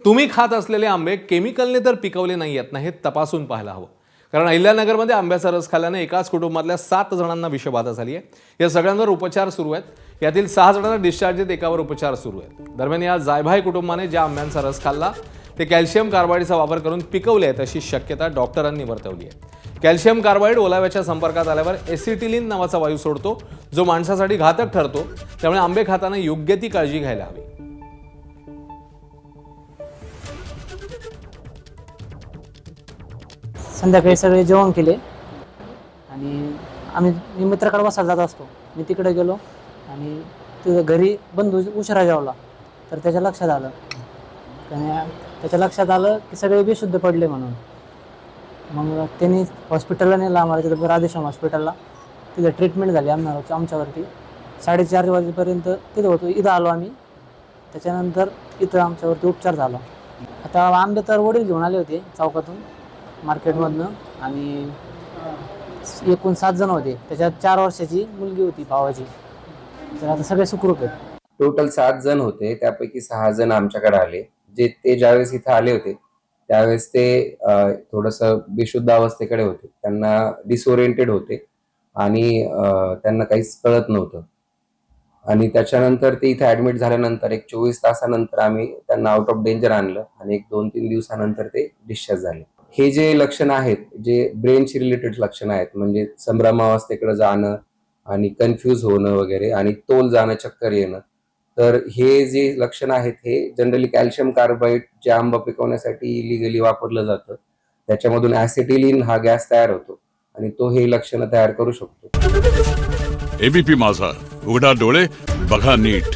तुम्ही खात असलेले आंबे केमिकलने तर पिकवले नाही आहेत ना, हे तपासून पाहायला हवं. कारण अहिल्यानगरमध्ये आंब्याचा रस खाल्ल्याने एकाच कुटुंबातल्या 7 जणांना विषबाधा झाली आहे. या सगळ्यांवर उपचार सुरू आहेत. यातील 6 जणांना डिस्चार्ज आहेत, एकावर उपचार सुरू आहेत. दरम्यान या जायभाई कुटुंबाने ज्या आंब्यांचा रस खाल्ला ते कॅल्शियम कार्बाईडचा वापर करून पिकवले आहेत अशी शक्यता डॉक्टरांनी वर्तवली आहे. कॅल्शियम कार्बाईड ओलाव्याच्या संपर्कात आल्यावर एसिटिलीन नावाचा वायू सोडतो, जो माणसासाठी घातक ठरतो. त्यामुळे आंबे खाताना योग्य ती काळजी घ्यायला हवी. संध्याकाळी सगळे जेवण केले आणि मी मित्राकडे बसायला जात असतो. मी तिकडे गेलो आणि तिथं घरी बंधू उशिरा जेवला. तर त्याच्या लक्षात आलं की सगळे बेशुद्ध पडले म्हणून. मग त्यांनी हॉस्पिटलला नेलं आम्हाला, तिथं राधेश्याम हॉस्पिटलला. तिथं ट्रीटमेंट झाली आमच्यावरती. 4:30 वाजेपर्यंत तिथं होतो. इथं आलो आम्ही. त्याच्यानंतर इथं आमच्यावरती उपचार झाला. आता आंबे तर वडील घेऊन आले होते चौकातून, मार्केटमधनं. आणि एकूण 7 जण होते. त्याच्यात 4 वर्षाची मुलगी होती भावाची. तर आता सगळे सुखरूप आहेत. टोटल 7 जण होते, त्यापैकी 6 जण आमच्याकडे आले. ते ज्यावेळेस इथं आले होते त्यावेळेस ते थोडंसं बेशुद्ध अवस्थेकडे होते. त्यांना डिसओरिएंटेड होते आणि त्यांना काहीच कळत नव्हतं. आणि त्याच्यानंतर ते इथे ऍडमिट झाल्यानंतर एक 24 तासानंतर आम्ही त्यांना आउट ऑफ डेंजर आणलं आणि एक 2-3 दिवसानंतर ते डिस्चार्ज झाले. हे जे लक्षण आहेत, जे ब्रेनशी रिलेटेड लक्षण आहेत, म्हणजे संभ्रमावस्थेकडे जाणं आणि कन्फ्यूज होणं वगैरे आणि तोल जाणं, चक्कर येणं, तर हे जे लक्षण आहेत हे जनरली कॅल्शियम कार्बाईड जे आंबा पिकवण्यासाठी इलिगली वापरलं जातं त्याच्यामधून ऍसिटिलीन हा गॅस तयार होतो आणि तो हे लक्षणं तयार करू शकतो. एबीपी माझा, उघडा डोळे बघा नीट.